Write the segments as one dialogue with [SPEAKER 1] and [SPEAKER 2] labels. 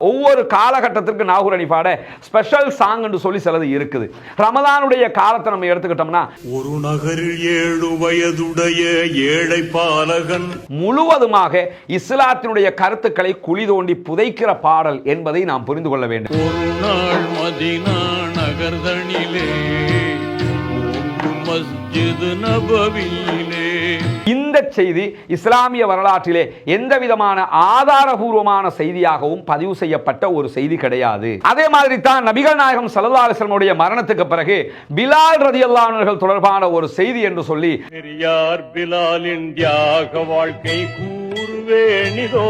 [SPEAKER 1] ஒவ்வொரு காலகட்டத்திற்கு Nagore ஹனீஃபாட special song என்று சொல்லி சிலது இருக்குது. ரமலானுடைய காலத்தை நம்ம எடுத்துக்கிட்டோம்னா,
[SPEAKER 2] ஒரு நகரில் 7 வயதுடைய ஏழை பாலகன்
[SPEAKER 1] முழுவதுமாக இஸ்லாத்தினுடைய கருத்துக்களை குழி தோண்டி புதைக்கிற பாடல் என்பதை நாம் புரிந்து கொள்ள வேண்டும்.
[SPEAKER 2] ஒரு நாள் மதீனா நகர்தனிலே மஸ்ஜித் நபவியிலே.
[SPEAKER 1] இந்த செய்தி இஸ்லாமிய வரலாற்றிலே எந்த விதமான ஆதாரபூர்வமான செய்தியாகவும் பதிவு செய்யப்பட்ட ஒரு செய்தி கிடையாது. அதே மாதிரி தான் நபிகள் நாயகம் ஸல்லல்லாஹு அலைஹி வஸல்லம் மரணத்துக்கு பிறகு பிலால் ரலியல்லாஹு அன்ஹு தொடர்பான ஒரு செய்தி என்று சொல்லி,
[SPEAKER 2] பெரியார் பிலாலின் தியாக வாழ்க்கை கூறுவேனிதோ.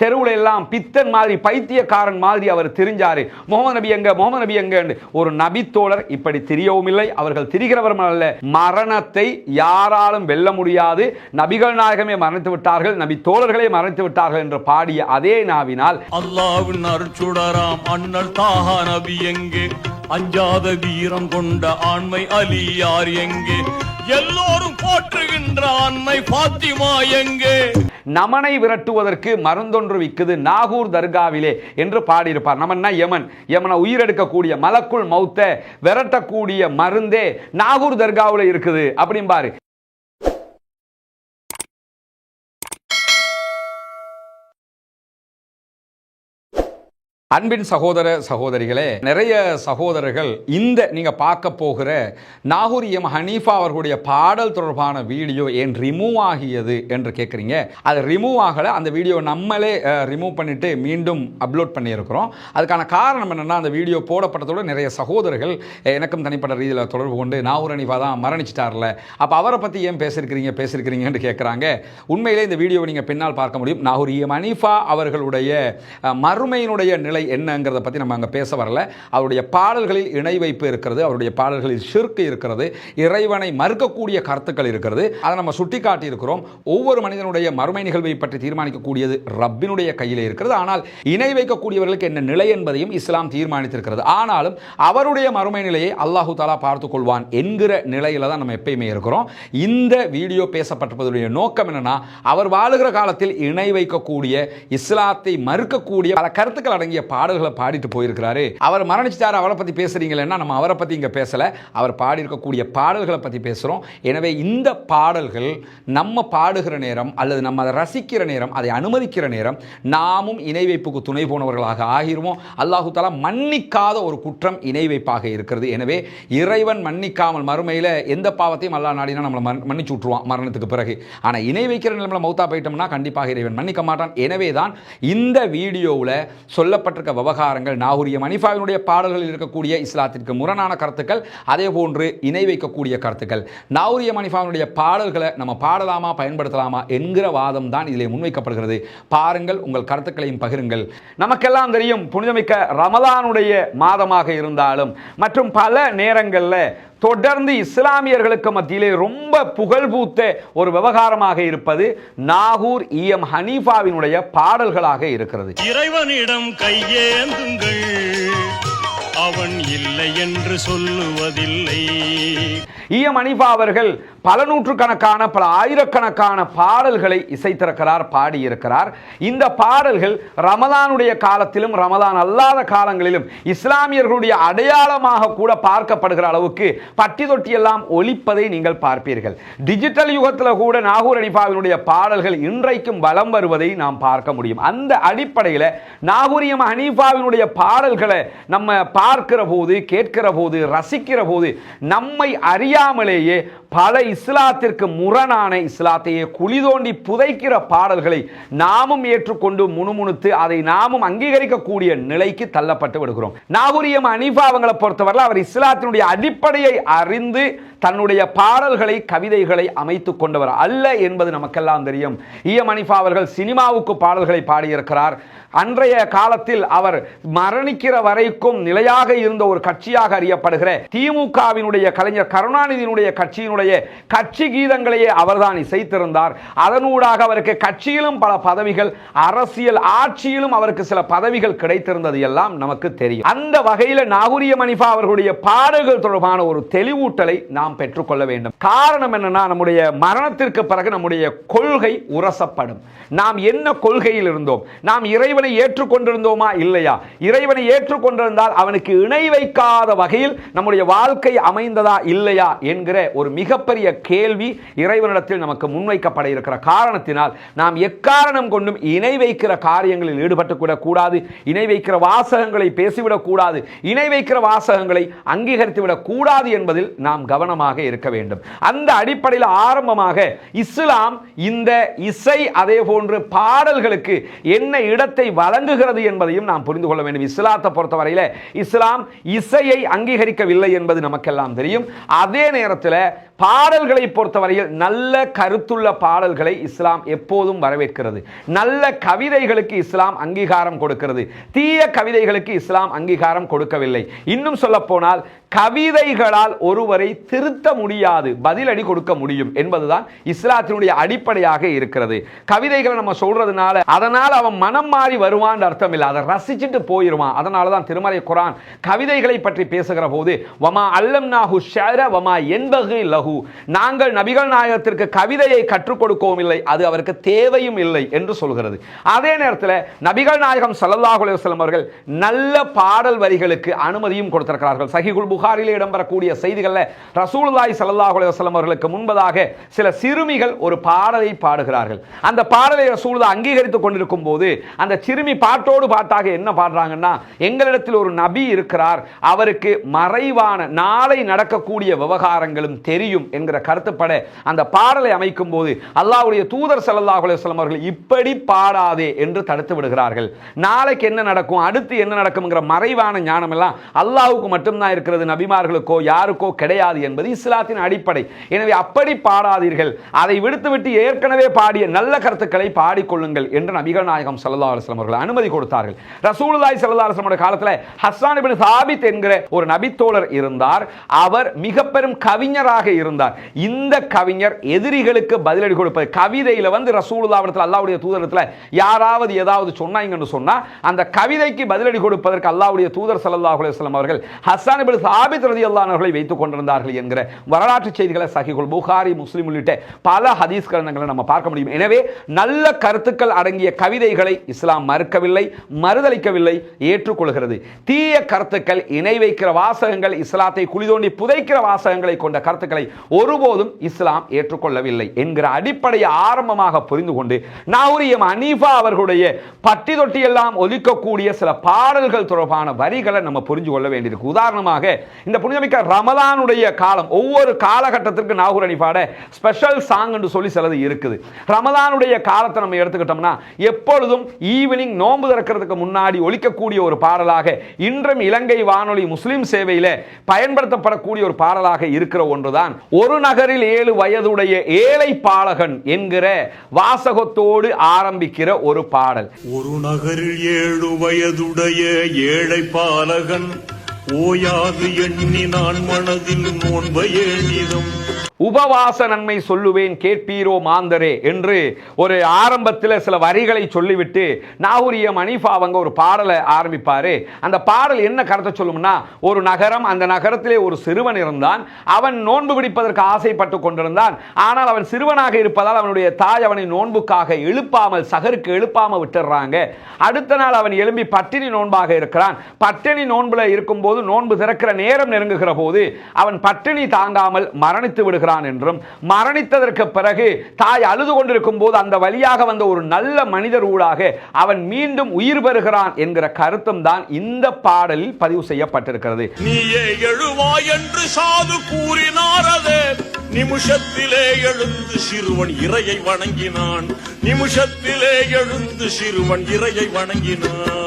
[SPEAKER 1] தெருவுல எல்லாம் பித்தன் மாதிரி பைத்தியக்காரன் மாதிரி அவர் திரிஞ்சாரு. முகமது நபி எங்க, முகமது நபி எங்க. ஒரு நபி தோழர் இப்படி திரியவும் இல்லை, அவர்கள் திரிகிறவர் அல்ல. மரணத்தை யாராலும் வெல்ல முடியாது, நபிகள் நாயகமே மரணித்து விட்டார்கள், நபி தோழர்களே மரணித்து விட்டார்கள் என்று பாடிய அதே நாவினால்,
[SPEAKER 2] அல்லாஹ்வின் அருட்சுடராம் அண்ணல் தாஹா நபி எங்கே, அஞ்சாத வீரம் கொண்ட ஆண்மை அலி யார் எங்கே, எல்லோரும் போற்றுகின்ற ஆண்மை பாத்திமா எங்கே,
[SPEAKER 1] நமனை விரட்டுவதற்கு மருந்தொன்று விக்குது நாகூர் தர்காவிலே என்று பாடியிருப்பார். நமன்னா யமன், யமனை உயிரெடுக்கக்கூடிய மலக்குள் மௌத்த விரட்டக்கூடிய மருந்தே நாகூர் தர்காவில் இருக்குது அப்படிம்பாரு. அன்பின் சகோதர சகோதரிகளே, நிறைய சகோதரர்கள் இந்த நீங்க பார்க்க போகிற நாகூர் இமாம் ஹனீஃபா அவர்களுடைய பாடல் தொடர்பான வீடியோ ஏன் ரிமூவ் ஆகியது என்று கேட்குறீங்க. அது ரிமூவ் ஆகலை, அந்த வீடியோ நம்மளே ரிமூவ் பண்ணிட்டு மீண்டும் அப்லோட் பண்ணியிருக்கிறோம். அதுக்கான காரணம் என்னன்னா, அந்த வீடியோ போடப்பட்டதோடு நிறைய சகோதரர்கள் எனக்கும் தனிப்பட்ட ரீதியில் தொடர்பு கொண்டு நாகூர் ஹனீஃபா தான் மரணிச்சிட்டார்ல, அப்போ அவரை பற்றி ஏன் பேசியிருக்கிறீங்கன்னு கேட்குறாங்க. உண்மையிலே இந்த வீடியோவை நீங்கள் பின்னால் பார்க்க முடியும். நாகூர் இமாம் ஹனீஃபா அவர்களுடைய மறுமையினுடைய நிலை என்னங்கிறத பற்றி நம்ம அங்கே பேச வரல. அவருடைய பாடல்களில் இணை வைப்பு இருக்கிறது, அவருடைய பாடல்களில் ஷிர்க் இருக்கிறது, இறைவனை மறுக்கக்கூடிய கருத்துக்கள் இருக்கிறது. அதை நம்ம சுட்டி காட்டி இருக்கிறோம். ஒவ்வொரு மனிதனுடைய மறுமை நிகழ்வை பற்றி தீர்மானிக்கக்கூடியது ரப்பினுடைய கையில் இருக்கிறது. ஆனால் இணை வைக்கக்கூடியவர்களுக்கு என்ன நிலை என்பதையும் இஸ்லாம் தீர்மானித்திருக்கிறது. ஆனாலும் அவருடைய மறுமை நிலையை அல்லாஹு தாலா பார்த்துக் கொள்வான் என்கிற நிலையில தான் நம்ம எப்பயுமே இருக்கிறோம். இந்த வீடியோ பேசப்பட்டிருப்பதுடைய நோக்கம் என்னன்னா, அவர் வாழுகிற காலத்தில் இணை வைக்கக்கூடிய, இஸ்லாத்தை மறுக்கக்கூடிய பல கருத்துக்கள் அடங்கிய பாடல்களை பாடிட்டு போயிருக்கிறாரு. அவர் மரணிச்சிட்டார், அவரை பற்றி பேசுறீங்களா? நம்ம அவரை பற்றி இங்கே பேசல, அவர் பாடியிருக்கக்கூடிய பாடல்களை பற்றி பேசுகிறோம். எனவே இந்த பாடல்கள் நம்ம பாடுகிற நேரம் அல்லது நம்ம அதை ரசிக்கிற நேரம், அதை அனுமதிக்கிற நேரம் நாமும் இணை வைப்புக்கு துணை போனவர்களாக ஆகிருவோம். அல்லாஹு தஆலா மன்னிக்காத ஒரு குற்றம் இணை வைப்பாக இருக்கிறது. எனவே இறைவன் மன்னிக்காமல் மறுமையில் எந்த பாவத்தையும் அல்லாஹ் நாடினா நம்மளை மன்னிச்சு விட்டுருவான் மரணத்துக்கு பிறகு. ஆனால் இணை வைக்கிற நிலைமையில் மௌத்தா போயிட்டோம்னா கண்டிப்பாக இறைவன் மன்னிக்க மாட்டான். எனவே தான் இந்த வீடியோவில் சொல்லப்பட்ட விவகாரங்கள், நாகூர் இமாம் ஹனீஃபாவினுடைய பாடல்களில் இருக்கக்கூடிய இஸ்லாத்திற்கு முரணான கருத்துக்கள், அதே போன்று இணை வைக்கக்கூடிய கருத்துக்கள், நாகூர் இமாம் ஹனீஃபாவினுடைய பாடல்களை நம்ம பாடலாமா பயன்படுத்தலாமா என்கிற வாதம் தான் இதிலே முன்வைக்கப்படுகிறது. பாருங்கள், உங்கள் கருத்துக்களையும் பகிருங்கள். நமக்கெல்லாம் தெரியும், புனிதமிக்க ரமலானுடைய மாதமாக இருந்தாலும் மற்றும் பல நேரங்களில் தொடர்ந்து இஸ்லாமியர்களுக்கு மத்தியிலே ரொம்ப புகழ்பூத்த ஒரு விவகாரமாக இருப்பது நாகூர் இமாம் ஹனீஃபாவினுடைய பாடல்களாக இருக்கிறது.
[SPEAKER 2] இறைவனிடம் கையேந்துங்கள், அவன் இல்லை என்று சொல்லுவதில்லை.
[SPEAKER 1] இமாம் ஹனீஃபா அவர்கள் பல நூற்றுக்கணக்கான பல ஆயிரக்கணக்கான பாடல்களை இசைத்திருக்கிறார், பாடியிருக்கிறார். இந்த பாடல்கள் ரமலானுடைய காலத்திலும் ரமலான் அல்லாத காலங்களிலும் இஸ்லாமியர்களுடைய அடையாளமாக கூட பார்க்கப்படுகிற அளவுக்கு பட்டி தொட்டி எல்லாம் ஒலிப்பதை நீங்கள் பார்ப்பீர்கள். டிஜிட்டல் யுகத்தில் கூட நாகூர் ஹனீஃபாவினுடைய பாடல்கள் இன்றைக்கும் வலம் வருவதை நாம் பார்க்க முடியும். அந்த அடிப்படையில் நாகூர் இமாம் ஹனீஃபாவினுடைய பாடல்களை நம்ம பார்க்கிற போது, கேட்கிற போது, ரசிக்கிற போது நம்மை அறியாமலேயே பல இஸ்லாத்திற்கு முரணான, இஸ்லாத்தையே குழி தோண்டி புதைக்கிற பாடல்களை நாமும் ஏற்றுக்கொண்டு முணுமுணுத்து அதை நாமும் அங்கீகரிக்கக்கூடிய நிலைக்கு தள்ளப்பட்டு விடுகிறோம். நாகூர் இமாம் ஹனீஃபா அவங்களை பொறுத்தவரை அவர் இஸ்லாத்தினுடைய அடிப்படையை அறிந்து தன்னுடைய பாடல்களை, கவிதைகளை அமைத்துக் கொண்டவர் அல்ல என்பது நமக்கெல்லாம் தெரியும். இமாம் ஹனீஃபா அவர்கள் சினிமாவுக்கு பாடல்களை பாடியிருக்கிறார். அன்றைய காலத்தில் அவர் மரணிக்கிற வரைக்கும் நிலையாக இருந்த ஒரு கட்சியாக அறியப்படுகிற திமுகவினுடைய கலைஞர் கருணாநிதியினுடைய கட்சியினுடைய கட்சி கீதங்களையே அவர்தான் இசைத்திருந்தார். அதனூடாக அவருக்கு கட்சியிலும் பல பதவிகள், அரசியல் ஆட்சியிலும் அவருக்கு சில பதவிகள் கிடைத்திருந்தது எல்லாம் நமக்கு தெரியும். அந்த வகையில் நாகூர் இமாம் ஹனீஃபா அவர்களுடைய பாடல்கள் தொடர்பான ஒரு தெளிவூட்டலை நாம் நாம் பெற்றுக்கொள்ள வேண்டும். காரணம் என்னன்னா, நம்முடைய மரணத்திற்கு பிறகு நம்முடைய கொள்கை உரசப்படும். நாம் என்ன கொள்கையில் இருந்தோம், நாம் இறைவனை ஏற்றுக்கொண்டிருந்தோமா இல்லையா, இறைவனை ஏற்றுக்கொண்டிருந்தால் அவனுக்கு இணை வைக்காத வகையில் நம்முடைய வாழ்க்கை அமைந்ததா இல்லையா என்கிற ஒரு மிகப்பெரிய கேள்வி இறைவனிடத்தில் நமக்கு முன்வைக்கப்பட இருக்கிற காரணத்தினால் நாம் எக்காரணம் கொண்டும் இணை வைக்கிற காரியங்களில் ஈடுபட்டுவிடக் கூடாது, இணை வைக்கிற வாசகங்களை பேசிவிடக் கூடாது, இணை வைக்கிற வாசகங்களை அங்கீகரித்துவிடக் கூடாது என்பதில் நாம் கவனமாக இருக்க வேண்டும். அந்த அடிப்படையில் ஆரம்பமாக இஸ்லாம் இந்த இசை அதே போன்று பாடல்களுக்கு என்ன இடத்தை வழங்குகிறது என்பதையும் நாம் புரிந்து கொள்ள வேண்டும். இஸ்லாத்தை பொறுத்தவரையில் இஸ்லாம் இசையை அங்கீகரிக்கவில்லை என்பது நமக்கெல்லாம் தெரியும். அதே நேரத்தில் பாடல்களை பொறுத்தவரையில் நல்ல கருத்துள்ள பாடல்களை இஸ்லாம் எப்போதும் வரவேற்கிறது. நல்ல கவிதைகளுக்கு இஸ்லாம் அங்கீகாரம் கொடுக்கிறது. தீய கவிதைகளுக்கு இஸ்லாம் அங்கீகாரம் கொடுக்கவில்லை. இன்னும் சொல்ல போனால் கவிதைகளால் ஒருவரை திருத்த முடியாது, பதிலடி கொடுக்க முடியும் என்பதுதான் இஸ்லாத்தினுடைய அடிப்படையாக இருக்கிறது. கவிதைகளை நம்ம சொல்றதுனால அதனால் அவன் மனம் மாறி வருவான் அர்த்தம் இல்லை, அதை ரசிச்சுட்டு போயிருவான். அதனால தான் திருமறை குர்ஆன் கவிதைகளை பற்றி பேசுகிற போது வமா அல்லம்னாஹு ஷஅர வமா யன்பகி லஹு, நாங்கள் நபிகள் நாயகத்திற்கு கவிதையை கற்றுக் கொடுக்கவும் இல்லை, அது அவருக்கு தேவையும் இல்லை என்று சொல்கிறது. அதே நேரத்தில் நபிகள் நாயகம் ஸல்லல்லாஹு அலைஹி வஸல்லம் அவர்கள் நல்ல பாடல் வரிகளுக்கு அனுமதியும் கொடுத்திருக்கிறார்கள். சஹீஹுல் புகாரிலே இடம்பெறக்கூடிய செய்திகளில் ரசூலுல்லாஹி ஸல்லல்லாஹு அலைஹி வஸல்லம் அவர்களுக்கு முன்பதாக சில சிறுமிகள் ஒரு பாடலை பாடுகிறார்கள். அந்த பாடலை ரசூலுல்லாஹ் அங்கீகரித்துக் கொண்டிருக்கும் போது அந்த சிறுமி பாட்டோடு பாட்டாக என்ன பாடுறாங்கன்னா, எங்களிடத்தில் ஒரு நபி இருக்கிறார், அவருக்கு மறைவான நாளை நடக்கக்கூடிய விவகாரங்களும் தெரியும் என்கிற கருத்துப்பட அந்த பாடலை அமைக்கும் போது அல்லாஹ்வுடைய தூதர் ஸல்லல்லாஹு அலைஹி வஸல்லம் அவர்கள் இப்படி பாடாதே என்று தடுத்து விடுகிறார்கள். நாளைக்கு என்ன நடக்கும், அடுத்து என்ன நடக்கும்ங்கிற மறைவான ஞானம் எல்லாம் அல்லாஹ்வுக்கு மட்டும்தான் இருக்கிறது, நபிமார்களுக்கோ யாருக்கோ கிடையாது என்பது இஸ்லாத்தின் அடிப்படை. எனவே அப்படி பாடாதீர்கள், அதை விடுத்துவிட்டு ஏற்கனவே பாடிய நல்ல கருத்துக்களை பாடிக்கொள்ளுங்கள் என்று நபிகள் நாயகம் ஸல்லல்லாஹு அலைஹி வஸல்லம் அவர்கள் அனுமதி கொடுத்தார்கள். ரசூலுல்லாஹி ஸல்லல்லாஹு அலைஹி வஸல்லம் காலத்தில் ஹஸ்ஸான் இப்னு சாபித் என்கிற ஒரு நபித்தோழர் இருந்தார். அவர் மிக பெரும் கவிஞராக இருந்தார். இந்த கவிஞர் எதிரிகளுக்கு பதிலடி கொடுப்பது, கவிதையில வந்து ரசூலுல்லாஹ்விடத்தில் அல்லாஹ்வுடைய தூதரிடத்தில் யாராவது ஏதாவது சொன்னாங்கன்னு சொன்னா அந்த கவிதைக்கு பதிலடி கொடுப்பதற்கு அல்லாஹ்வுடைய தூதர் ஸல்லல்லாஹு அலைஹி வஸல்லம் அவர்கள் ஹஸ்ஸான் இப்னு சாபித் ரலியல்லாஹு அன்ஹு அவர்களை வைத்துக் கொண்டிருந்தார்கள் என்கிற வரலாற்று செய்திகளை சஹீஹுல் புகாரி, முஸ்லிம் உள்ளிட்ட பல ஹதீஸ் கிரந்தங்களை நம்ம பார்க்க முடியும். எனவே நல்ல கருத்துக்கள் அடங்கிய கவிதைகளை இஸ்லாம் மறுக்கவில்லை, மறுதலிக்கவில்லை, ஏற்றுக்கொள்கிறது. தீய கருத்துக்கள், இணை வைக்கிற வாசகங்கள், இஸ்லாத்தை குழி தோண்டி புதைக்கிற வாசகங்களை கொண்ட கருத்துக்களை ஒருபோதும் இஸ்லாம் ஏற்றுக்கொள்ளவில்லை என்கிற அடிப்படையை ஆரம்பமாக புரிந்து கொண்டு நாகூர் இமாம் ஹனீஃபா அவர்களுடைய பட்டி தொட்டி எல்லாம் ஒலிக்கக்கூடிய சில பாடல்கள் தொடர்பான வரிகளை நம்ம புரிஞ்சு கொள்ள வேண்டியிருக்கு. உதாரணமாக இந்த புனிதமிக்க ரமலானுடைய காலம், ஒவ்வொரு காலகட்டத்திற்கு நாகூர் ஹனீஃபாட ஸ்பெஷல் சாங் என்று சொல்லி சிலது இருக்குது. ரமலானுடைய காலத்தை நம்ம எடுத்துக்கிட்டோம்னா எப்பொழுதும் ஈவினிங் நோன்பு திறக்கிறதுக்கு முன்னாடி ஒலிக்கக்கூடிய ஒரு பாடலாக இன்றும் இலங்கை வானொலி முஸ்லிம் சேவையில பயன்படுத்தப்படக்கூடிய ஒரு பாடலாக இருக்கிற ஒன்றுதான் ஒரு நகரில் 7 வயதுடைய ஏழை பாலகன் என்கிற வாசகத்தோடு ஆரம்பிக்கிற ஒரு பாடல்.
[SPEAKER 2] ஒரு நகரில் 7 வயதுடைய ஏழை பாலகன் ஓயாது எண்ணி நான் மனதில் நோன்பை எண்ணிடும்.
[SPEAKER 1] உபவாச நன்மை சொல்லுவேன் கேட்பீரோ மாந்தரே என்று ஒரு ஆரம்பத்தில் சில வரிகளை சொல்லிவிட்டு நாகூர் இமாம் ஹனீஃபா அவங்க ஒரு பாடலை ஆரம்பிப்பாரு. அந்த பாடல் என்ன கருத்தை சொல்லும்னா, ஒரு நகரம், அந்த நகரத்திலே ஒரு சிறுவன் இருந்தான். அவன் நோன்பு பிடிப்பதற்கு ஆசைப்பட்டு கொண்டிருந்தான். ஆனால் அவன் சிறுவனாக இருப்பதால் அவனுடைய தாய் அவனை நோன்புக்காக எழுப்பாமல், சகருக்கு எழுப்பாமல் விட்டுறாங்க. அடுத்த நாள் அவன் எழும்பி பட்டினி நோன்பாக இருக்கிறான். பட்டினி நோன்புல இருக்கும் போது, நோன்பு திறக்கிற நேரம் நெருங்குகிற போது அவன் பட்டினி தாங்காமல் மரணித்து விடுகிறான் என்றும், மரணித்ததற்கு பிறகு தாய் அழுது கொண்டிருக்கும் போது அந்த வழியாக வந்த ஒரு நல்ல மனிதர் ஊடாக அவன் மீண்டும் உயிர் பெறுகிறான் என்கிற கருத்தும் தான் இந்த பாடலில் பதிவு செய்யப்பட்டிருக்கிறது.
[SPEAKER 2] நீயே எழுவாய் என்று சாது கூறினாரதே, நிமிஷத்திலே எழுந்து சிறுவன் இறையை வணங்கினான். நிமிஷத்திலே எழுந்து சிறுவன் இறையை வணங்கினான்.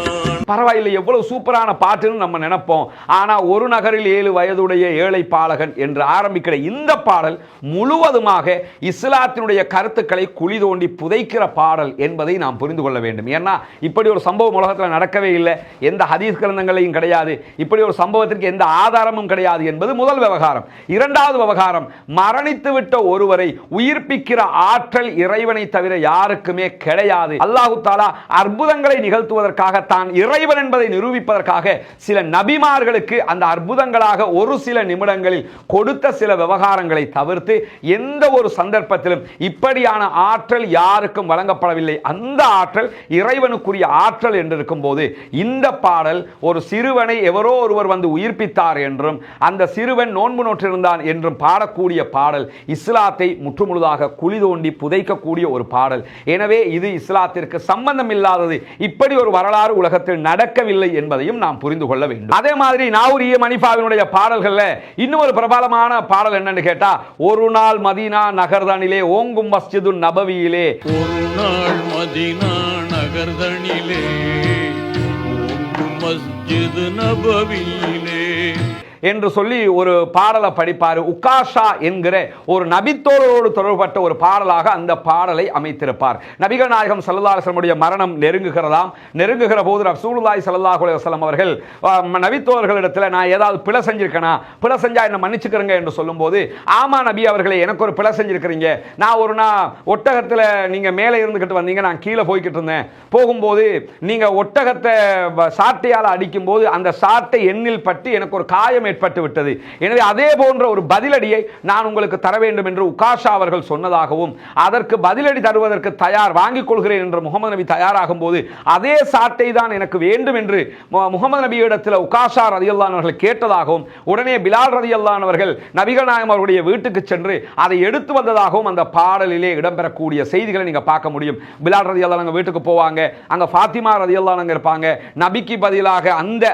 [SPEAKER 1] பரவாயில்லை, எவ்வளவு சூப்பரான பாட்டுன்னு நம்ம நினைப்போம். ஆனா ஒரு நகரில் 7 வயதுடைய ஏழை பாலகன் என்று ஆரம்பிக்கிற இந்த பாடல் முழுவதுமாக இஸ்லாத்தினுடைய கருத்துக்களை குழி தோண்டி புதைக்கிற பாடல் என்பதை நாம் புரிந்து கொள்ள வேண்டும். ஏன்னா இப்படி ஒரு சம்பவம் உலகத்தில் நடக்கவே இல்லை, எந்த ஹதீஸ் கிரந்தங்களையும் கிடையாது, இப்படி ஒரு சம்பவத்திற்கு எந்த ஆதாரமும் கிடையாது என்பது முதல் விவகாரம். இரண்டாவது விவகாரம், மரணித்து விட்ட ஒருவரை உயிர்ப்பிக்கிற ஆற்றல் இறைவனை தவிர யாருக்குமே கிடையாது. அல்லாஹு தஆலா அற்புதங்களை நிகழ்த்துவதற்காக தான் இறைவன் என்பதை நிரூபிப்பதற்காக சில நபிமார்களுக்கு அந்த அற்புதங்களாக ஒரு சில நிமிடங்களில் கொடுத்த சில விவகாரங்களை தவிர்த்து எந்த ஒரு சந்தர்ப்பத்திலும் இப்படியான ஆற்றல் யாருக்கும் வழங்கப்படவில்லை. அந்த ஆற்றல் இறைவனுக்குரிய ஆற்றல் என்று இருக்கும்போது இந்த பாடல் ஒரு சிறுவனை எவரோ ஒருவர் வந்து உயிர்ப்பித்தார் என்றும் அந்த சிறுவன் நோன்பு நோற்றிருந்தான் என்றும் பாடக்கூடிய பாடல் இஸ்லாத்தை முற்றுமுழுதாக குழி தோண்டி புதைக்கக்கூடிய ஒரு பாடல். எனவே இது இஸ்லாத்திற்கு சம்பந்தம் இல்லாதது. இப்படி ஒரு வரலாறு உலகத்தில் நடக்கவில்லை என்பதையும் நாம் புரிந்து கொள்ள வேண்டும். அதே மாதிரி நாகூர் ஹனீஃபாவினுடைய பாடல்கள்ல இன்னும் ஒரு பிரபலமான பாடல் என்னன்னு கேட்டா, ஒரு நாள் மதீனா நகர்தனிலே ஓங்கும் மஸ்ஜிது நபவியிலே,
[SPEAKER 2] ஒரு நாள் மதீனா நகர்தனிலே ஓங்கும் மஸ்ஜிது நபவியிலே
[SPEAKER 1] என்று சொல்லி ஒரு பாடலை படிப்பாரு. உக்காஷா என்கிற ஒரு நபித்தோரோடு தொடர்பட்ட ஒரு பாடலாக அந்த பாடலை அமைத்திருப்பார். நபிகள் நாயகம் ஸல்லல்லாஹு அலைஹி வஸல்லம் மரணம் நெருங்குகிறதாம். நெருங்குகிற போது ரசூலுல்லாஹி ஸல்லல்லாஹு அலைஹி வஸல்லம் அவர்கள் நபித்தோர்களிடத்தில் நான் ஏதாவது பிழை செஞ்சிருக்கேனா, பிழை செஞ்சா என்ன மன்னிச்சுக்கிறங்க என்று சொல்லும்போது, ஆமா நபி அவர்களே எனக்கு ஒரு பிழை செஞ்சிருக்கிறீங்க. நான் ஒரு ஒட்டகத்தில் நீங்க மேலே இருந்துகிட்டு வந்தீங்க, நான் கீழே போய்கிட்டு இருந்தேன். போகும்போது நீங்க ஒட்டகத்தை சாட்டையால் அடிக்கும் போது அந்த சாட்டை எண்ணில் பட்டு எனக்கு ஒரு காயம் ஏற்பட்டு விட்டது. எனவே அதே போன்ற ஒரு பதிலடியை நான் உங்களுக்கு தர வேண்டும் என்று உக்காஷா அவர்கள் சொன்னதாகவும், அதற்கு பதிலடி தருவதற்கு தயார் வாங்கிக் கொள்கிறேன் என்று முகமது நபி தயாராகும் போது அதே சாட்டை தான் எனக்கு வேண்டும் என்று முகமது நபியிடத்தில் உக்காஷா ரலியல்லாஹு அன்ஹு அவர்கள் கேட்டதாகவும், உடனே பிலால் ரலியல்லாஹு அன்ஹு அவர்கள் நபிகள் நாயகம் அவருடைய வீட்டுக்கு சென்று அதை எடுத்து வந்ததாகவும் அந்த பாடலிலே இடம்பெறக்கூடிய செய்திகளை நீங்க பார்க்க முடியும். பிலால் ரலியல்லாஹு அன்ஹு வீட்டுக்கு போவாங்க, அங்க ஃபாத்திமா ரலியல்லாஹு அன்ஹா இருப்பாங்க. நபிக்கு பதிலாக அந்த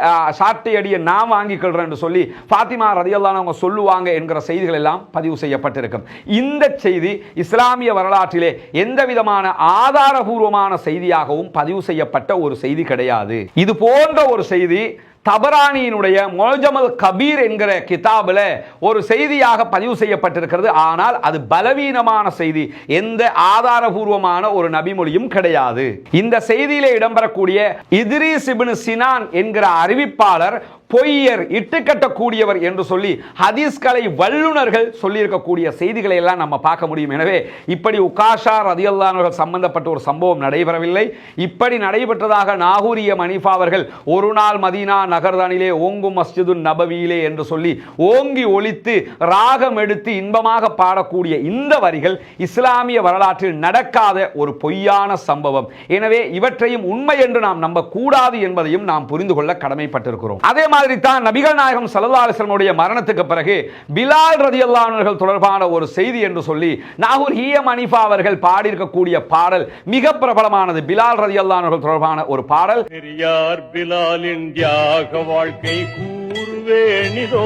[SPEAKER 1] சாட்டை அடியை நான் வாங்கிக் கொள்றேன் என்று சொல்லி ஃபாத்திமா ரலியல்லாஹு அன்ஹா சொல்லுவாங்க என்கிற செய்திகள் எல்லாம் பதிவு செய்யப்பட்டிருக்கும். இந்த செய்தி இஸ்லாமிய வரலாற்றிலே எந்த விதமான ஆதாரபூர்வமான செய்தியாகவும் பதிவு செய்யப்பட்ட ஒரு செய்தி கிடையாது. இது போன்ற ஒரு செய்தி தபரானியினுடைய முஅஜமல் கபீர் என்கிற கிதாபில் ஒரு செய்தியாக பதிவு செய்யப்பட்டிருக்கிறது. ஆனால் அது பலவீனமான செய்தி, எந்த ஆதாரபூர்வமான ஒரு நபிமொழியும் கிடையாது. இந்த செய்தியிலே இடம்பெறக்கூடிய இத்ரீஸ் இப்னு சினான் என்கிற அறிவிப்பாளர் பொய்யர், இட்டுக்கட்டக்கூடியவர் என்று சொல்லி ஹதீஸ்களை வல்லுநர்கள் சொல்லியிருக்கக்கூடிய செய்திகளை எல்லாம் நம்ம பார்க்க முடியும். எனவே இப்படி உக்காஷா ரலியல்லாஹு அன்ஹு சம்பந்தப்பட்ட ஒரு சம்பவம் நடைபெறவில்லை. இப்படி நடைபெற்றதாக நாகூர் ஹனீஃபா அவர்கள் ஒரு நாள் மதீனா நகர்தானிலே ஓங்கும் மஸ்ஜிது நபவியிலே என்று சொல்லி ஓங்கி ஒலித்து ராகம் எடுத்து இன்பமாக பாடக்கூடிய இந்த வரிகள் இஸ்லாமிய வரலாற்றில் நடக்காத ஒரு பொய்யான சம்பவம். எனவே இவற்றையும் உண்மை என்று நாம் நம்பக்கூடாது என்பதையும் நாம் புரிந்து கொள்ள கடமைப்பட்டிருக்கிறோம். அதே மாதிரி தான் நபிகள் நாயகம் ஸல்லல்லாஹு அலைஹி வஸல்லம் மரணத்துக்கு பிறகு பிலால் ரலியல்லாஹு அன்ஹு தொடர்பான ஒரு செய்தி என்று சொல்லி நாகூர் ஹனீஃபா அவர்கள் பாடியிருக்கக்கூடிய பாடல் மிக பிரபலமானது. பிலால் ரலியல்லாஹு அன்ஹு தொடர்பான ஒரு பாடல்.
[SPEAKER 2] பெரியார் பிலாலின் தியாக வாழ்க்கை கூறுவேனிதோ,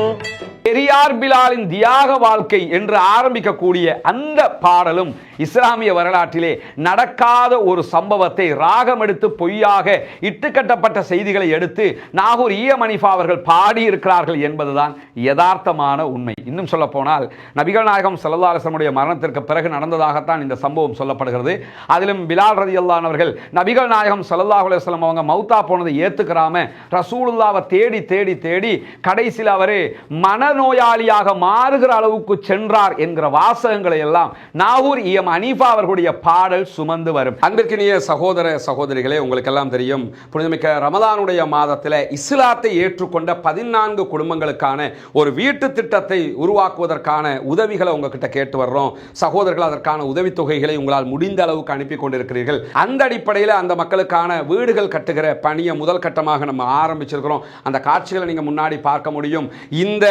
[SPEAKER 1] பெரியார் பிலாலின் தியாக வாழ்க்கை என்று ஆரம்பிக்கக்கூடிய அந்த பாடலும் இஸ்லாமிய வரலாற்றிலே நடக்காத ஒரு சம்பவத்தை ராகம் எடுத்து பொய்யாக இட்டுக்கட்டப்பட்ட செய்திகளை எடுத்து நாகூர் ஹனீஃபா அவர்கள் பாடியிருக்கிறார்கள் என்பதுதான் யதார்த்தமான உண்மை. இன்னும் சொல்ல போனால் நபிகள் நாயகம் ஸல்லல்லாஹு அலைஹி வஸல்லம் மரணத்திற்கு பிறகு நடந்ததாகத்தான் இந்த சம்பவம் சொல்லப்படுகிறது. அதிலும் பிலால் ரலியல்லாஹு அன்ஹு அவர்கள் நபிகள் நாயகம் ஸல்லல்லாஹு அலைஹி வஸல்லம் அவங்க மௌத்தா போனதை ஏத்துக்கறாம ரசூலுல்லாஹ்வை தேடி தேடி தேடி கடைசியில் அவர் மனநோயாளியாக மாறுகிற அளவுக்கு சென்றார் என்கிற வாசகங்களை எல்லாம் நாகூர் ஹனீஃபா அவர்களுடைய பாடல் சுமந்து வரும். அன்பிற்கினிய சகோதர சகோதரிகளே, உங்களுக்கு எல்லாம் தெரியும், புனிதமிக்க ரமலானுடைய மாதத்தில் இஸ்லாத்தை ஏற்றுக்கொண்ட 14 குடும்பங்களுக்கான ஒரு வீட்டு திட்டத்தை உருவாக்குவதற்கான உதவிகளை உங்ககிட்ட கேட்டு வர்றோம். சகோதரர்கள் அதற்கான உதவித்தொகைகளை உங்களால் முடிந்த அளவுக்கு அனுப்பி கொண்டிருக்கிறீர்கள். அந்த அடிப்படையில் அந்த மக்களுக்கான வீடுகள் கட்டுகிற பணியை முதல் கட்டமாக நம்ம ஆரம்பிச்சிருக்கிறோம். அந்த காட்சிகளை நீங்க முன்னாடி பார்க்க முடியும். இந்த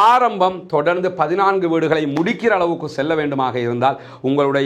[SPEAKER 1] ஆரம்பம் தொடர்ந்து 14 வீடுகளை முடிக்கிற அளவுக்கு செல்ல வேண்டுமாக இருந்தால் உங்களுடைய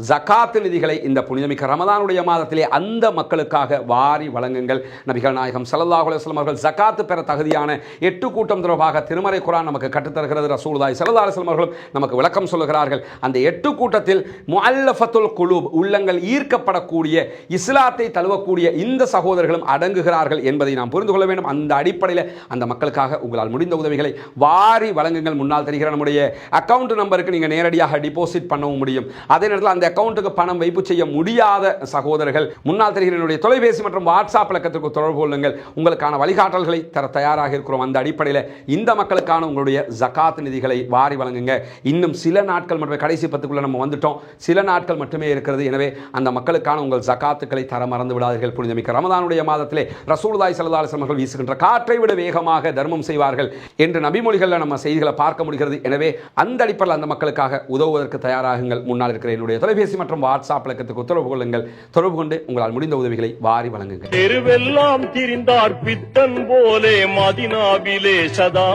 [SPEAKER 1] ஜகாத் நிதிகளை இந்த புனிதமிக்க ரமலானுடைய மாதத்திலே அந்த மக்களுக்காக வாரி வழங்குங்கள். நபிகள் நாயகம் ஸல்லல்லாஹு அலைஹி வஸல்லம் அவர்கள் ஜகாத் பெற தகுதியான 8 கூட்டம் தொடர்பாக திருமறை குர்ஆன் நமக்கு கற்றுத்தருகிறது. ரசூலுல்லாஹி ஸல்லல்லாஹு அலைஹி வஸல்லம் அவர்கள் நமக்கு விளக்கம் சொல்லுகிறார்கள். அந்த 8 கூட்டத்தில் முஅல்லஃபத்துல் குலூப், உள்ளங்கள் ஈர்க்கப்படக்கூடிய இஸ்லாத்தை தழுவக்கூடிய இந்த சகோதரர்களும் அடங்குகிறார்கள் என்பதை நாம் புரிந்து கொள்ள வேண்டும். அந்த அடிப்படையில் அந்த மக்களுக்காக உங்களால் முடிந்த உதவிகளை வாரி வாரி வழங்குங்கள். முன்னால் தெரிகிற நம்முடைய அக்கவுண்ட் நம்பருக்கு நீங்கள் நேரடியாக டிபாசிட் பண்ணவும் முடியும். அதே நேரத்தில் அந்த அக்கவுண்ட்டுக்கு பணம் வைப்பு செய்ய முடியாத சகோதரர்கள் முன்னால் தெரிகிற என்னுடைய தொலைபேசி மற்றும் வாட்ஸ்அப் இலக்கத்திற்கு தொடர்பு கொள்ளுங்கள். உங்களுக்கான வழிகாட்டல்களை தர தயாராக இருக்கிறோம். அந்த அடிப்படையில் இந்த மக்களுக்கான உங்களுடைய ஜகாத் நிதிகளை வாரி வழங்குங்க. இன்னும் சில நாட்கள் மட்டுமே, கடைசி 10க்குள்ள நம்ம வந்துட்டோம், சில நாட்கள் மட்டுமே இருக்கிறது. எனவே அந்த மக்களுக்கான உங்கள் ஜகாத்துக்களை தர மறந்து விடாதீர்கள். புனிதமிக்க ரமதானுடைய மாதத்திலே ரசூலுல்லாஹி ஸல்லல்லாஹு அலைஹி வஸல்லம் அவர்கள் வீசுகின்ற காற்றை விட வேகமாக தர்மம் செய்வார்கள் என்று நபிமொழிகளில் நம்ம செய்திகளை பார்க்க முடிகிறது. எனவே அந்த அடிப்படையில் அந்த மக்களுக்காக உதவுவதற்கு தயாராகுங்கள். முன்னால் இருக்கிற என்னுடைய தொலைபேசி மற்றும் வாட்ஸ்அப் இலக்கத்துக்கு தொடர்பு கொள்ளுங்கள். தொடர்பு கொண்டு உங்களால் முடிந்த உதவிகளை வாரி வழங்குங்கள்.
[SPEAKER 2] தெருவெல்லாம் திரிந்தார் பித்தன் போலே மதீனாவிலே சதா,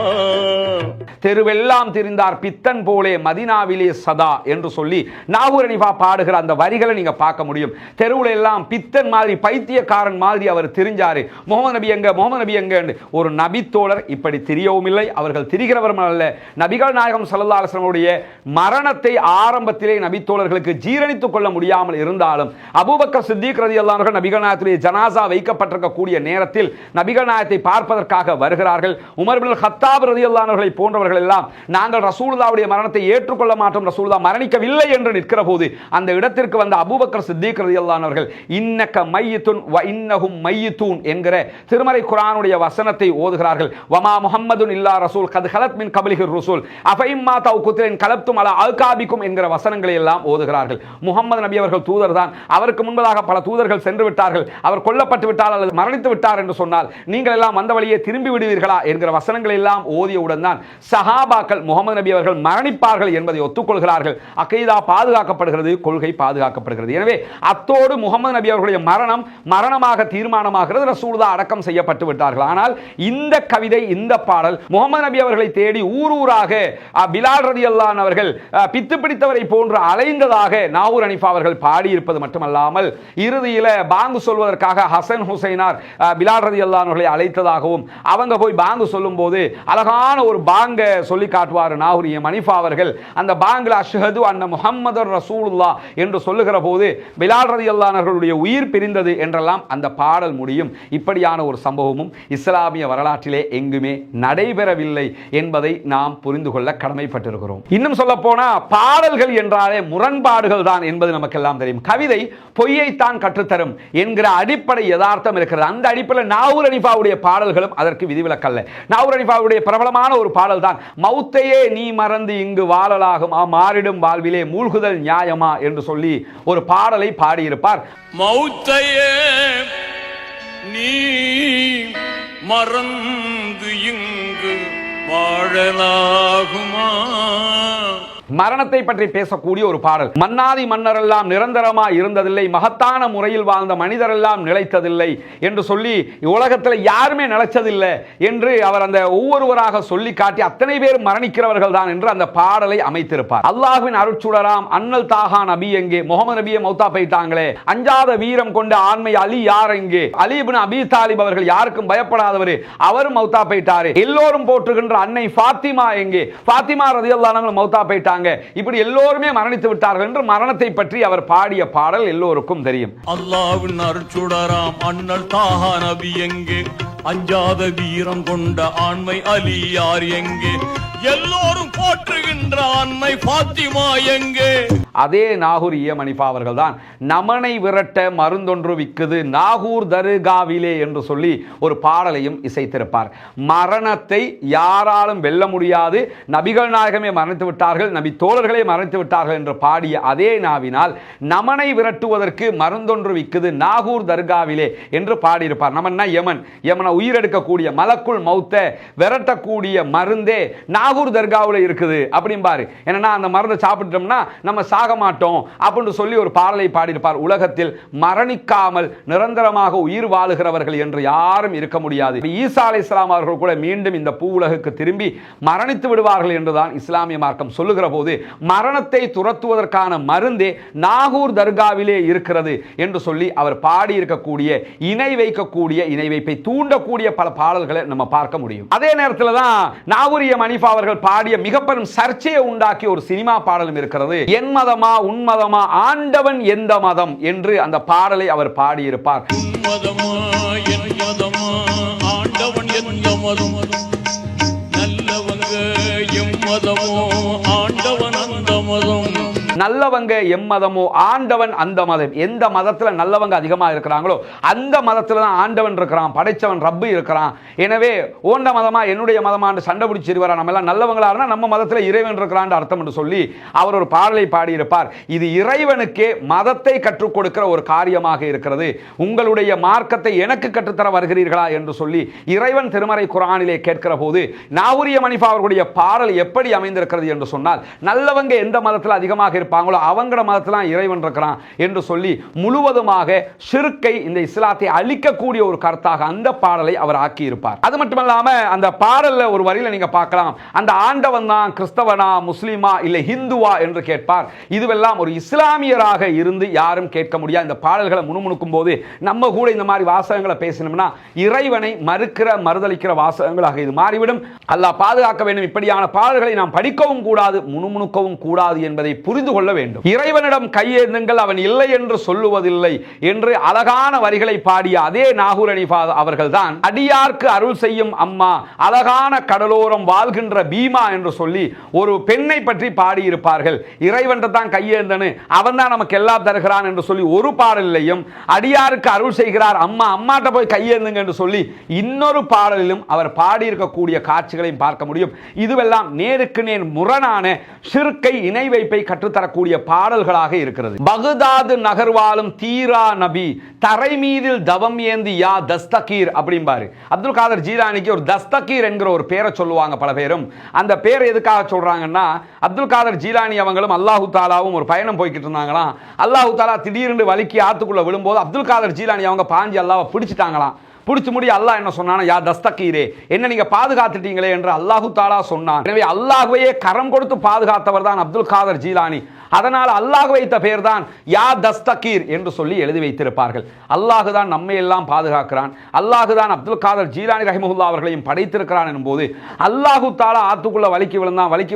[SPEAKER 1] தெருவெல்லாம் திரிந்தார் பித்தன் போலே மதீனாவிலே சதா என்று சொல்லி நாகூர் ஹனீஃபா பாடுகிற அந்த வரிகளை நீங்க பார்க்க முடியும். தெருவுல எல்லாம் பித்தன் மாதிரி, பைத்தியக்காரன் மாதிரி அவர் திரிஞ்சாரு. முகமது நபி எங்க, முகமது நபி எங்க? ஒரு நபி தோழர் இப்படி திரியவும் இல்லை, அவர்கள் திரிகிறவர்கள் அல்ல. நபிகள் நாயகம் ஸல்லல்லாஹு அலைஹி வஸல்லம் உடைய மரணத்தை ஆரம்பத்திலே நபி தோழர்களுக்கு ஜீரணித்துக் கொள்ள முடியாமல் இருந்தாலும் அபூபக்கர் சித்திக் ரலியல்லாஹு அன்ஹு நபிகள் நாயகத்துடைய ஜனாசா வைக்கப்பட்டிருக்கக்கூடிய நேரத்தில் நபிகள் நாயகத்தை பார்ப்பதற்காக வருகிறார்கள். உமர் இப்னு கத்தாப் ரலியல்லாஹு அன்ஹு போன்றவர்கள் எல்லாம் நாங்கள் ரசூலுல்லாஹ்வுடைய மரணத்தை ஏற்றுக்கொள்ள மாட்டோம், ரசூலுல்லாஹ் மரணிக்கவில்லை என்று நிற்கிற போது அந்த இடத்திற்கு வந்த அபூபக்கர் சித்திக் ரலியல்லாஹு அன்ஹு இன்னக மையித்துன் வ இன்னஹும் மையித்தூன் என்கிற திருமறை குர்ஆனுடைய வசனத்தை ஓதுகிறார்கள். வமா முஹம்மதுன் இல்லா ரசூல் கத் ஹலத் மின் கப்லிஹிர் ருசூல் அஃபைம்மா தவ் குத்ரின் கலப்தும் அலா அல்காபிக்கும் என்கிற வசனங்களை எல்லாம் ஓதுகிறார்கள். முஹம்மது நபி அவர்கள் தூதர் தான், அவருக்கு முன்பதாக பல தூதர்கள் சென்று விட்டார்கள், அவர் கொல்லப்பட்டு விட்டார் அல்லது மரணித்து விட்டார் என்று சொன்னால் நீங்கள் எல்லாம் வந்த வழியே திரும்பி விடுவீர்களா என்கிற வசனங்களை எல்லாம் ஓதியவுடன் தான் சஹாபாக்கள் முஹம்மது நபி அவர்கள் மரணிப்பார்கள் என்பதை ஒத்துக்கொள்கிறார்கள். அகீதா பாதுகாக்கப்படுகிறது, கொள்கை பாதுகாக்கப்படுகிறது. எனவே அத்தோடு முஹம்மது நபி அவர்களுடைய மரணம் மரணமாக தீர்மானமாகிறது, ரசூலுல்லாஹ் அடக்கம் செய்யப்பட்டு விட்டார்கள். ஆனால் இந்த கவிதை, இந்த பாடல் முஹம்மது நபி அவர்களை தேடி ஊர் ஊராக பிலால் ரலியல்லாஹு அன்ஹு அவர்கள் பித்து பிடித்தவரை போன்று அலைந்ததாக நாகூர் ஹனீஃபா அவர்கள் பாடியிருப்பது மட்டுமல்லாமல் இறுதியில் பாங்கு சொல்வதற்காக ஹசன் ஹுசைனார் பிலால் ரலியல்லாஹு அன்ஹு அவர்களை அழைத்ததாகவும் அவங்க போய் பாங்கு சொல்லும் போது அழகான ஒரு பாங்க சொல்லி காட்டுவார் நாகூர் ஹனீஃபா அவர்கள். அந்த பாங்கில் அஷ்ஹது அன்ன முஹம்மதுர் ரசூலுல்லாஹ் என்று சொல்லுகிற போது பிலால் ரலியல்லாஹு அன்ஹு அவர்களுடைய உயிர் பிரிந்தது என்றெல்லாம் அந்த பாடல் முடியும். இப்படியான ஒரு சம்பவமும் இஸ்லாமிய வரலாற்றிலே எங்குமே நடைபெறவில்லை என்பதை நாம் புரிந்து கொள்ள கடமைப்பட்டிருக்கிறோம். இன்னும் சொல்ல போனா பாடல்கள் என்றாலே முரண்பாடுகள் தான் என்பது நமக்கெல்லாம் தெரியும். கவிதை பொய்யைத்தான் கற்றுத்தரும் என்கிற அடிப்படை யதார்த்தம் இருக்கிறது. அந்த அடிப்படையில் நாகூர் ஹனீஃபாவுடைய பாடல்களும் அதற்கு விதிவிலக்கல்ல. நாகூர் ஹனீஃபாவுடைய பிரபலமான ஒரு பாடல் தான் மௌத்தையே நீ மறந்து இங்கு வாழலாகும் மாறிடும் வாழ்விலே மூழ்குதல் நியாயமா என்று சொல்லி ஒரு பாடலை பாடியிருப்பார்.
[SPEAKER 2] மௌத்தையே நீ மறந்து இங்கு வாழலாகுமா,
[SPEAKER 1] மரணத்தை பற்றி பேசக்கூடிய ஒரு பாடல். மன்னாதி மன்னரெல்லாம் நிரந்தரமா இருந்ததில்லை, மகத்தான முறையில் வாழ்ந்த மனிதரெல்லாம் நிலைத்ததில்லை என்று சொல்லி உலகத்தில் யாருமே நிலைச்சதில்லை என்று அவர் அந்த ஒவ்வொருவராக சொல்லி காட்டி அத்தனை பேர் மரணிக்கிறவர்கள் தான் என்று அந்த பாடலை அமைத்திருப்பார். அல்லாஹ்வின் அருட்சுடராம் அண்ணல் தாஹா நபி எங்கே, முகமது நபியை மௌத்தா போயிட்டாங்களே, அஞ்சாத வீரம் கொண்ட ஆண்மை அலி யார் எங்கே, அலி இப்னு அபீ தாலிப் அவர்கள் யாருக்கும் பயப்படாதவர், அவரும் மௌத்தா போயிட்டாரு. எல்லோரும் போற்றுகின்ற அன்னை ஃபாத்திமா எங்கே, ஃபாத்திமா ரலியல்லாஹு அன்ஹா மௌத்தா போயிட்டாங்க, இப்படி எல்லோருமே மரணித்து விட்டார்கள் என்று மரணத்தை பற்றி அவர் பாடிய பாடல் எல்லோருக்கும் தெரியும்.
[SPEAKER 2] அல்லாஹ்வின் அருட்சுடராம் அண்ணல் தாஹா நபி எங்கே, அஞ்சாத வீரம் கொண்ட ஆண்மை அலி யார் எங்கே, எல்லோரும் போற்றுகின்ற ஆண்மை ஃபாத்திமா எங்கே.
[SPEAKER 1] அதே நாகூர் ஹனீஃபா அவர்கள் தான் நமனை விரட்ட மருந்தொன்று விக்குது நாகூர் தர்காவிலே என்று சொல்லி ஒரு பாடலையும் இசைத்திருப்பார். மரணத்தை யாராலும் வெல்ல முடியாது, நபிகள் நாயகமே மரணித்து விட்டார்கள், நபி தோழர்களே மரணித்து விட்டார்கள் என்று பாடிய அதே நாவினால் நமனை விரட்டுவதற்கு மருந்தொன்று விக்குது நாகூர் தர்காவிலே என்று பாடியிருப்பார். நமன்னா யமன், யமனை உயிரெடுக்கக்கூடிய மலக்குள் மௌத்த விரட்டக்கூடிய மருந்தே நாகூர் தர்காவில் இருக்குது அப்படிம்பாரு. என்னன்னா அந்த மருந்தை சாப்பிட்டோம்னா நம்ம சாக மாட்டோம் அப்படின்னு சொல்லி ஒரு பாடலை பாடியிருப்பார். உலகத்தில் மரணிக்காமல் நிரந்தரமாக உயிர் வாழுகிறவர்கள் என்று யாரும் இருக்க முடியாது. ஈசா அலைஹிஸ்ஸலாம் அவர்கள் கூட மீண்டும் இந்த பூ உலகுக்கு திரும்பி மரணித்து விடுவார்கள் என்றுதான் இஸ்லாமிய மார்க்கம் சொல்லுகிற போது மரணத்தை துரத்துவதற்கான மருந்தே நாகூர் தர்காவிலே இருக்கிறது என்று சொல்லி அவர் பாடியிருக்கக்கூடிய இணை வைக்கக்கூடிய, இணை வைப்பை தூண்டக்கூடிய பல பாடல்களை நம்ம பார்க்க முடியும். அதே நேரத்தில் தான் நாகூர் ஹனீஃபா அவர்கள் பாடிய மிக பெரும் சர்ச்சையை உண்டாக்கிய ஒரு சினிமா பாடலும் இருக்கிறது. என் மதமா உன்மதமா ஆண்டவன் எந்த மதம் என்று அந்த பாடலை அவர் பாடியிருப்பார்.
[SPEAKER 2] உன்மதமா என் மதமா ஆண்டவன் எந்த மதம், நல்லவங்க மதமோ ஆண்டவன் அந்த மதம்.
[SPEAKER 1] நல்லவங்க எம்மதமோ ஆண்டவன் அந்த மதம். எந்த மதத்துல நல்லவங்க அதிகமாக இருக்கிறாங்களோ அந்த மதத்துல தான் ஆண்டவன் இருக்கிறான், படைச்சவன் ரப்பு இருக்கிறான். எனவே ஓண்ட மதமா என்னுடைய மதமான்னு சண்டை பிடிச்சிருவாரா, நம்ம எல்லாம் நல்லவங்களா இருந்தா நம்ம மதத்துல இறைவன் இருக்கிறான் அர்த்தம் என்று சொல்லி அவர் ஒரு பாடலை பாடியிருப்பார். இது இறைவனுக்கே மதத்தை கற்றுக் கொடுக்கிற ஒரு காரியமாக இருக்கிறது. உங்களுடைய மார்க்கத்தை எனக்கு கற்றுத்தர வருகிறீர்களா என்று சொல்லி இறைவன் திருமறை குர்ஆனிலே கேட்கிற போது நாகூரிய மனிஃபா அவர்களுடைய பாடல் எப்படி அமைந்திருக்கிறது என்று சொன்னால், நல்லவங்க எந்த மதத்தில் அதிகமாக இருப்பாங்களோ அவங்கள மதத்தில் இறைவன் இருக்கிறான் என்று சொல்லி முழுவதுமாக ஷிர்க்கை, இந்த இஸ்லாத்தை அழிக்கக்கூடிய ஒரு கருத்தாக அந்த பாடலை அவர் ஆக்கி இருப்பார். அது மட்டுமல்லாம அந்த பாடல்ல ஒரு வரியில நீங்க பார்க்கலாம், அந்த ஆண்டவன் தான் கிறிஸ்தவனா முஸ்லிமா இல்லை ஹிந்துவா என்று கேட்பார். இதுவெல்லாம் ஒரு இஸ்லாமியராக இருந்து யாரும் கேட்க முடியாது. இந்த பாடல்களை முணுமுணுக்கும் போது நம்ம கூட இந்த மாதிரி வாசகங்களை பேசணும்னா இறைவனை மறுதலிக்கிற வாசகங்களாக இது மாறிவிடும். அல்லாஹ் பாதுகாக்க வேண்டும். இப்படியான பாடல்களை நாம் படிக்கவும் கூடாது, முணுமுணுக்கவும் கூடாது என்பதை புரிந்து கொள்ள வேண்டும். இறைவனிடம் கையேந்துங்கள், அவன் இல்லை என்று சொல்லுவதில்லை என்று அழகான வரிகளை பாடிய அதே நாகூர் ஹனீஃபா அவர்கள் தான் அடியார்க்கு அருள் செய்யும் அம்மா, அழகான கடலோரம் வாழ்கின்ற பீமா என்று சொல்லி ஒரு பெண்ணை பற்றி பாடியிருப்பார்கள். இறைவன் தான் கையேந்தனு, அவன் தான் நமக்கு எல்லாம் தருகிறான் என்று சொல்லி ஒரு பாடலிலையும் அடியாருக்கு அருள் செய்கிறார் அம்மா, அம்மாட்ட போய் கையேந்துங்க என்று சொல்லி இன்னொரு பாடலிலும் அவர் பாடியிருக்கக்கூடிய காட்சிகளையும் பார்க்க முடியும். இதுவெல்லாம் நேருக்கு நேர் முரணான ஷிர்க்கை, இணை வைப்பை கற்றுத்தரக்கூடிய பாடல்களாக இருக்கிறது. பகுதாது நகர்வாலும் தீரா நபி, தரை மீதில் தவம் ஏந்தி யா தஸ்தகீர் அப்படிம்பாரு. அப்துல் காதர் ஜீலானிக்கு ஒரு தஸ்தகீர் என்கிற ஒரு பேரை சொல்லுவாங்க பல பேரும். அந்த பேர் எதுக்காக சொல்றாங்கன்னா, அப்துல் காதர் ஜீலானி அவங்களும் அல்லாஹு தாலாவும் ஒரு பயணம் போய்கிட்டு இருந்தாங்களாம். அல்லாஹு தாலா திடீர்னு வலிக்கி ஆத்துக்குள்ள விழும்போது அப்துல் காதர் ஜீலானி அவங்க பாஞ்சி அல்லாஹ்வை பிடிச்சிட்டாங்களாம். பிடிச்சு முடி அல்லாஹ் என்ன சொன்னானா, யா தஸ்தகீரே, என்ன நீங்க பாதுகாத்துட்டீங்களே என்று அல்லாஹு தாலா சொன்னான். எனவே அல்லாஹ்வையே கரம் கொடுத்து பாதுகாத்தவர் தான் அப்துல் காதர் ஜீலானி. அதனால் அல்லாஹ் வைத்த பெயர் தான் யா தஸ்தகீர் என்று சொல்லி எழுதி வைத்திருப்பார்கள். அல்லாஹ் தான் நம்மை எல்லாம் பாதுகாக்கிறான், அல்லாஹ் தான் அப்துல் காதர் ஜீலானி ரஹிமஹுல்லா அவர்களையும் படைத்திருக்கிறான் எனும்போது அல்லாஹு தாலா ஆத்துக்குள்ள வலிக்கி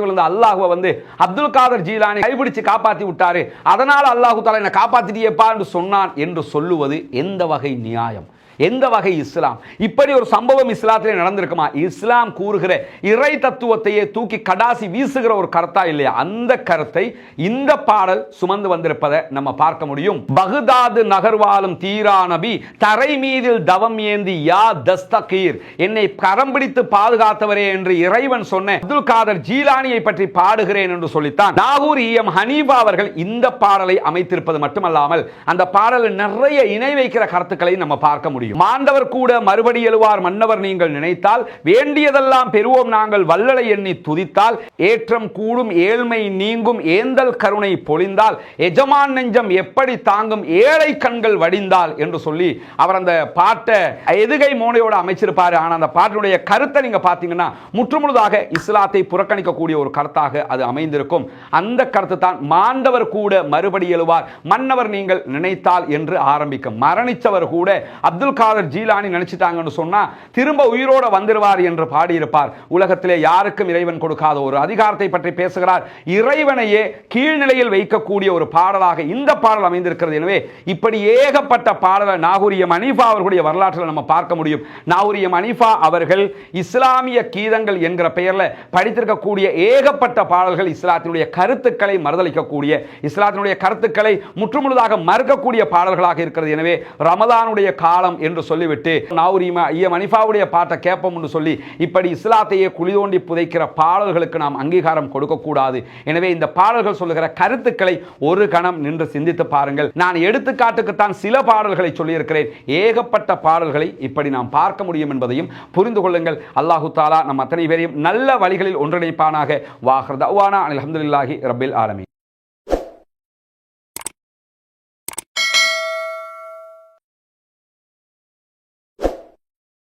[SPEAKER 1] விழுந்த அல்லாஹ்வை வந்து அப்துல் காதர் ஜீலானி கைபிடிச்சு காப்பாற்றி விட்டாரு, அதனால் அல்லாஹு தாலா என்ன காப்பாத்திட்டியப்பா என்று சொன்னான் என்று சொல்லுவது எந்த வகை நியாயம், எந்த வகை இஸ்லாம்? இப்படி ஒரு சம்பவம் இஸ்லாத்திலே நடந்திருக்குமா? இஸ்லாம் கூறுகிற இறை தத்துவத்தையே தூக்கி கடாசி வீசுகிற ஒரு கருத்தா இல்லையா? அந்த கருத்தை இந்த பாடல் சுமந்து வந்திருப்பதை நம்ம பார்க்க முடியும். பகுதாது நகர்வாலும் தீரா நபி, தரை மீதில் தவம் ஏந்தி யா தஸ்தகீர், என்னை கரம் பிடித்து பாதுகாத்தவரே என்று இறைவன் சொன்ன அப்துல் காதர் ஜீலானியை பற்றி பாடுகிறேன் என்று சொல்லித்தான் நாகூர் ஹனீஃபா அவர்கள் இந்த பாடலை அமைத்திருப்பது மட்டுமல்லாமல் அந்த பாடலில் நிறைய இணை வைக்கிற கருத்துக்களை நம்ம பார்க்க முடியும். மாண்டவர் கூட மறுபடி எழுவார் மன்னவர் நீங்கள் நினைத்தால், வேண்டியதெல்லாம் பெறுவோம் நாங்கள் வல்லலை எண்ணி துதித்தால், ஏற்றம் கூடும் ஏழ்மை நீங்கும் ஏந்தல் கருணை பொழிந்தால், எஜமான் நெஞ்சம் எப்படி தாங்கும் ஏழை கண்கள் வடிந்தால் என்று சொல்லி அவர் அந்த பாட்டை எதுகை மோனையோட அமைச்சிருப்பாரு. ஆனால் அந்த பாட்டினுடைய கருத்தை நீங்க பார்த்தீங்கன்னா முற்றுமுழுதாக இஸ்லாத்தை புறக்கணிக்கக்கூடிய ஒரு கருத்தாக அது அமைந்திருக்கும். அந்த கருத்து தான் மாண்டவர் கூட மறுபடி எழுவார் மன்னவர் நீங்கள் நினைத்தால் என்று ஆரம்பிக்கும். மரணித்தவர் கூட அப்துல் காதர் ஜீலானி நினைச்சிட்டாங்கன்னு சொன்னா திரும்ப உயிரோட வந்துருவார் என்று பாடியிருப்பார். உலகத்திலே யாருக்கும் இறைவன் கொடுக்காத ஒரு அதிகாரத்தை பற்றி பேசுகிறார். இறைவனையே கீழ்நிலையில் வைக்கக்கூடிய ஒரு பாடலாக இந்த பாடல் அமைந்திருக்கிறது. எனவே இப்படி ஏகப்பட்ட பாடலை நாகூரிய மனிஃபா அவர்களுடைய வரலாற்றில் நம்ம பார்க்க முடியும். நாகூரிய மனிஃபா அவர்கள் இஸ்லாமிய கீதங்கள் என்கிற பெயரில் படித்திருக்கக்கூடிய ஏகப்பட்ட பாடல்கள் இஸ்லாத்தினுடைய கருத்துக்களை மறுதளிக்கக்கூடிய, இஸ்லாத்தினுடைய கருத்துக்களை முற்றுமுழுதாக மறுக்கக்கூடிய பாடல்களாக இருக்கிறது. எனவே ரமதானுடைய காலம் என்று சொல்லிவிட்டு நாகூர் ஹனீஃபாவுடைய பாட்டை கேட்போம் என்று சொல்லி இப்படி இஸ்லாத்தையே குழி தோண்டி புதைக்கிற பாடல்களுக்கு நாம் அங்கீகாரம் கொடுக்க கூடாது. எனவே இந்த பாடல்கள் சொல்லுகிற கருத்துக்களை ஒரு கணம் நின்று சிந்தித்து பாருங்கள். நான் எடுத்துக்காட்டுக்குத்தான் சில பாடல்களை சொல்லியிருக்கிறேன். ஏகப்பட்ட பாடல்களை இப்படி நாம் பார்க்க முடியும் என்பதையும் புரிந்து கொள்ளுங்கள். அல்லாஹு தாலா நம் அத்தனை பேரையும் நல்ல வழிகளில் ஒன்றிணைப்பானாக. வாஹர் தஅவானா அல்ஹம்துலில்லாஹி ரப்பில் ஆலமீன்.